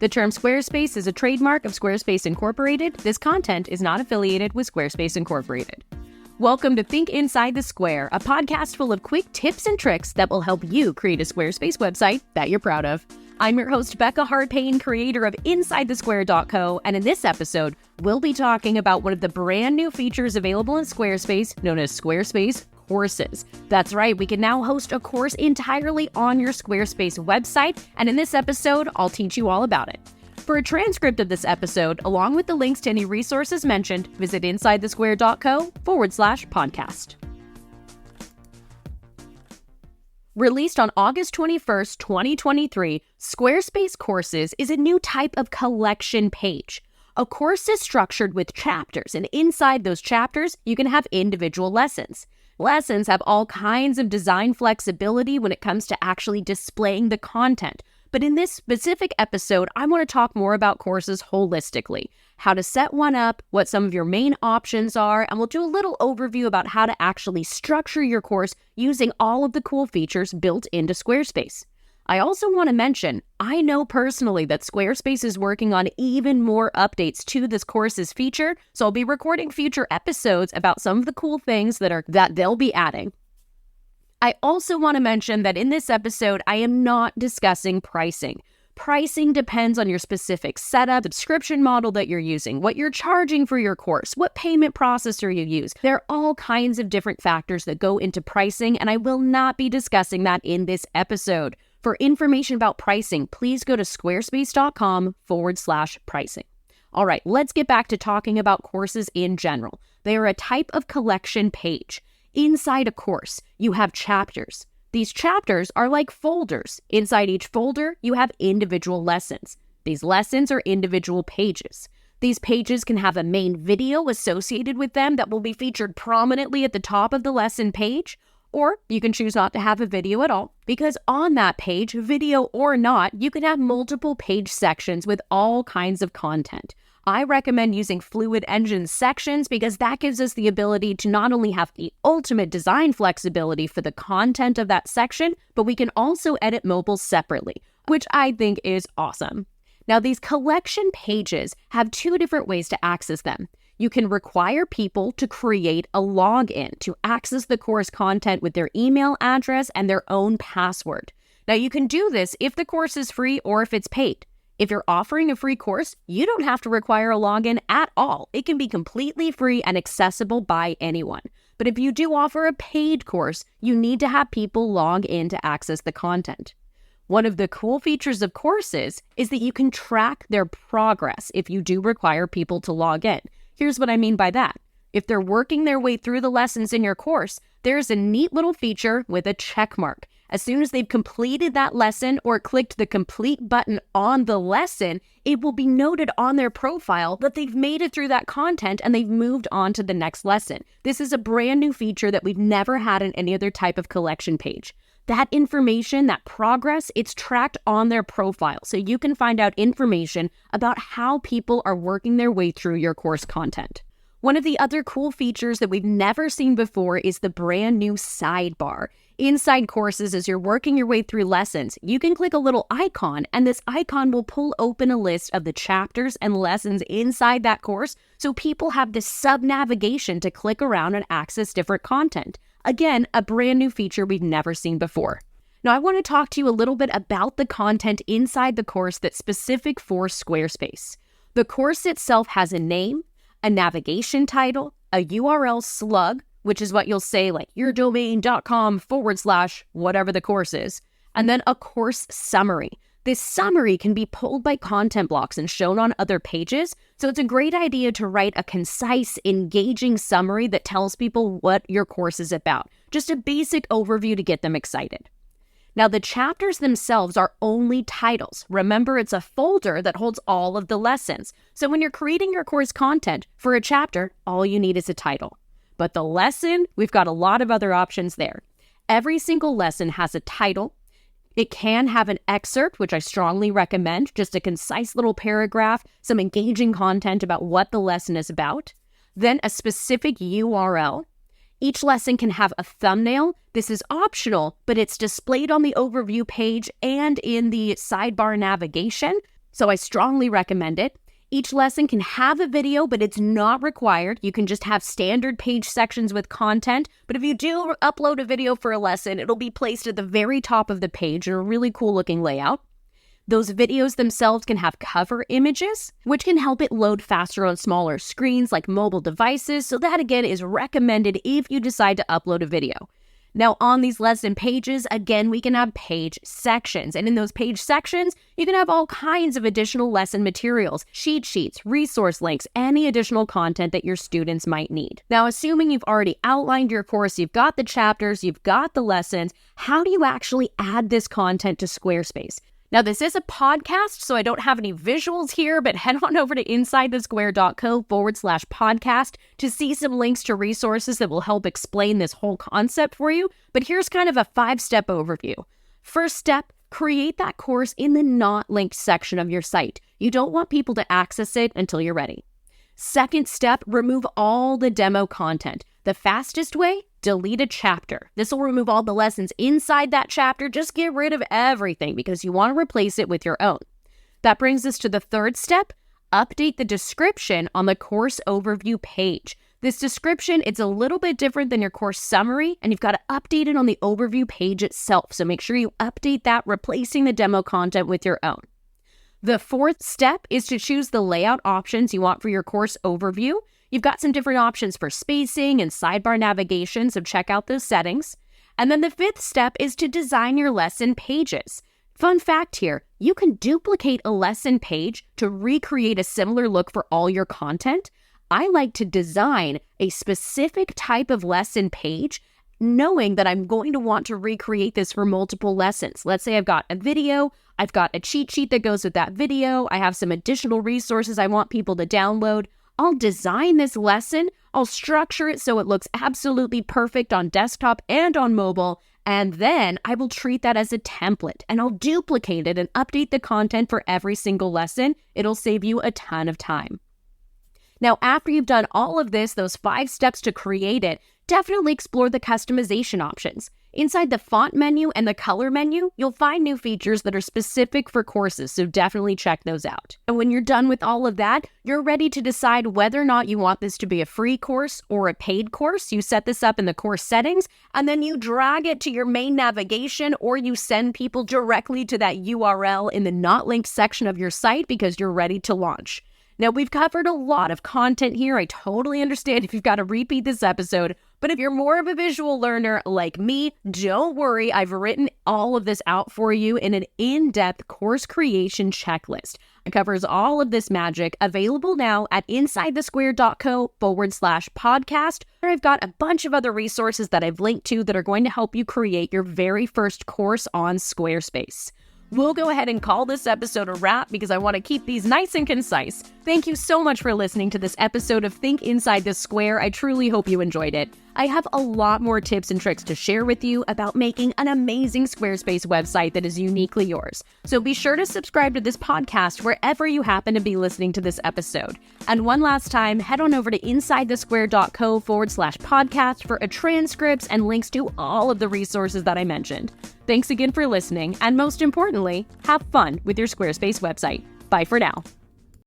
The term Squarespace is a trademark of Squarespace Incorporated. This content is not affiliated with Squarespace Incorporated. Welcome to Think Inside the Square, a podcast full of quick tips and tricks that will help you create a Squarespace website that you're proud of. I'm your host, Becca Hardpain, creator of InsideTheSquare.co, and in this episode, we'll be talking about one of the brand new features available in Squarespace, known as Squarespace Courses. That's right, we can now host a course entirely on your Squarespace website, and in this episode, I'll teach you all about it. For a transcript of this episode, along with the links to any resources mentioned, visit InsideTheSquare.co/podcast. Released on August 21st, 2023, Squarespace Courses is a new type of collection page. A course is structured with chapters, and inside those chapters, you can have individual lessons. Lessons have all kinds of design flexibility when it comes to actually displaying the content. But in this specific episode, I want to talk more about courses holistically, how to set one up, what some of your main options are, and we'll do a little overview about how to actually structure your course using all of the cool features built into Squarespace. I also want to mention, I know personally that Squarespace is working on even more updates to this courses feature, so I'll be recording future episodes about some of the cool things that they'll be adding. I also want to mention that in this episode, I am not discussing pricing. Pricing depends on your specific setup, subscription model that you're using, what you're charging for your course, what payment processor you use. There are all kinds of different factors that go into pricing, and I will not be discussing that in this episode. For information about pricing, please go to squarespace.com/pricing. All right, let's get back to talking about courses in general. They are a type of collection page. Inside a course, you have chapters. These chapters are like folders. Inside each folder, you have individual lessons. These lessons are individual pages. These pages can have a main video associated with them that will be featured prominently at the top of the lesson page, or you can choose not to have a video at all, because on that page, video or not, you can have multiple page sections with all kinds of content. I recommend using Fluid Engine sections because that gives us the ability to not only have the ultimate design flexibility for the content of that section, but we can also edit mobile separately, which I think is awesome. Now, these collection pages have two different ways to access them. You can require people to create a login to access the course content with their email address and their own password. Now, you can do this if the course is free or if it's paid. If you're offering a free course, you don't have to require a login at all. It can be completely free and accessible by anyone. But if you do offer a paid course, you need to have people log in to access the content. One of the cool features of courses is that you can track their progress if you do require people to log in. Here's what I mean by that. If they're working their way through the lessons in your course, there's a neat little feature with a check mark. As soon as they've completed that lesson or clicked the complete button on the lesson, it will be noted on their profile that they've made it through that content and they've moved on to the next lesson. This is a brand new feature that we've never had in any other type of collection page. That information, that progress, it's tracked on their profile, so you can find out information about how people are working their way through your course content. One of the other cool features that we've never seen before is the brand new sidebar. Inside courses, as you're working your way through lessons, you can click a little icon, and this icon will pull open a list of the chapters and lessons inside that course, so people have this sub-navigation to click around and access different content. Again, a brand new feature we've never seen before. Now, I want to talk to you a little bit about the content inside the course that's specific for Squarespace. The course itself has a name, a navigation title, a URL slug, which is what you'll say like yourdomain.com/ whatever the course is, and then a course summary. This summary can be pulled by content blocks and shown on other pages, so it's a great idea to write a concise, engaging summary that tells people what your course is about. Just a basic overview to get them excited. Now, the chapters themselves are only titles. Remember, it's a folder that holds all of the lessons. So when you're creating your course content for a chapter, all you need is a title. But the lesson, we've got a lot of other options there. Every single lesson has a title. It can have an excerpt, which I strongly recommend, just a concise little paragraph, some engaging content about what the lesson is about. Then a specific URL. Each lesson can have a thumbnail. This is optional, but it's displayed on the overview page and in the sidebar navigation. So I strongly recommend it. Each lesson can have a video, but it's not required. You can just have standard page sections with content. But if you do upload a video for a lesson, it'll be placed at the very top of the page in a really cool looking layout. Those videos themselves can have cover images, which can help it load faster on smaller screens like mobile devices. So that again is recommended if you decide to upload a video. Now on these lesson pages, again, we can have page sections. And in those page sections, you can have all kinds of additional lesson materials, cheat sheets, resource links, any additional content that your students might need. Now, assuming you've already outlined your course, you've got the chapters, you've got the lessons, how do you actually add this content to Squarespace? Now, this is a podcast, so I don't have any visuals here, but head on over to InsideTheSquare.co/podcast to see some links to resources that will help explain this whole concept for you. But here's kind of a 5-step overview. First step, create that course in the not linked section of your site. You don't want people to access it until you're ready. Second step, remove all the demo content. The fastest way, delete a chapter. This will remove all the lessons inside that chapter. Just get rid of everything because you want to replace it with your own. That brings us to the third step, update the description on the course overview page. This description, it's a little bit different than your course summary, and you've got to update it on the overview page itself. So make sure you update that, replacing the demo content with your own. The fourth step is to choose the layout options you want for your course overview. You've got some different options for spacing and sidebar navigation, so check out those settings. And then the fifth step is to design your lesson pages. Fun fact here, you can duplicate a lesson page to recreate a similar look for all your content. I like to design a specific type of lesson page, knowing that I'm going to want to recreate this for multiple lessons. Let's say I've got a video, I've got a cheat sheet that goes with that video, I have some additional resources I want people to download. I'll design this lesson, I'll structure it so it looks absolutely perfect on desktop and on mobile, and then I will treat that as a template, and I'll duplicate it and update the content for every single lesson. It'll save you a ton of time. Now, after you've done all of this, those 5 steps to create it, definitely explore the customization options. Inside the font menu and the color menu, you'll find new features that are specific for courses, so definitely check those out. And when you're done with all of that, you're ready to decide whether or not you want this to be a free course or a paid course. You set this up in the course settings, and then you drag it to your main navigation, or you send people directly to that URL in the not linked section of your site because you're ready to launch. Now, we've covered a lot of content here. I totally understand if you've got to repeat this episode, but if you're more of a visual learner like me, don't worry. I've written all of this out for you in an in-depth course creation checklist. It covers all of this magic, available now at InsideTheSquare.co/podcast. I've got a bunch of other resources that I've linked to that are going to help you create your very first course on Squarespace. We'll go ahead and call this episode a wrap because I want to keep these nice and concise. Thank you so much for listening to this episode of Think Inside the Square. I truly hope you enjoyed it. I have a lot more tips and tricks to share with you about making an amazing Squarespace website that is uniquely yours. So be sure to subscribe to this podcast wherever you happen to be listening to this episode. And one last time, head on over to InsideTheSquare.co/podcast for transcripts and links to all of the resources that I mentioned. Thanks again for listening, and most importantly, have fun with your Squarespace website. Bye for now.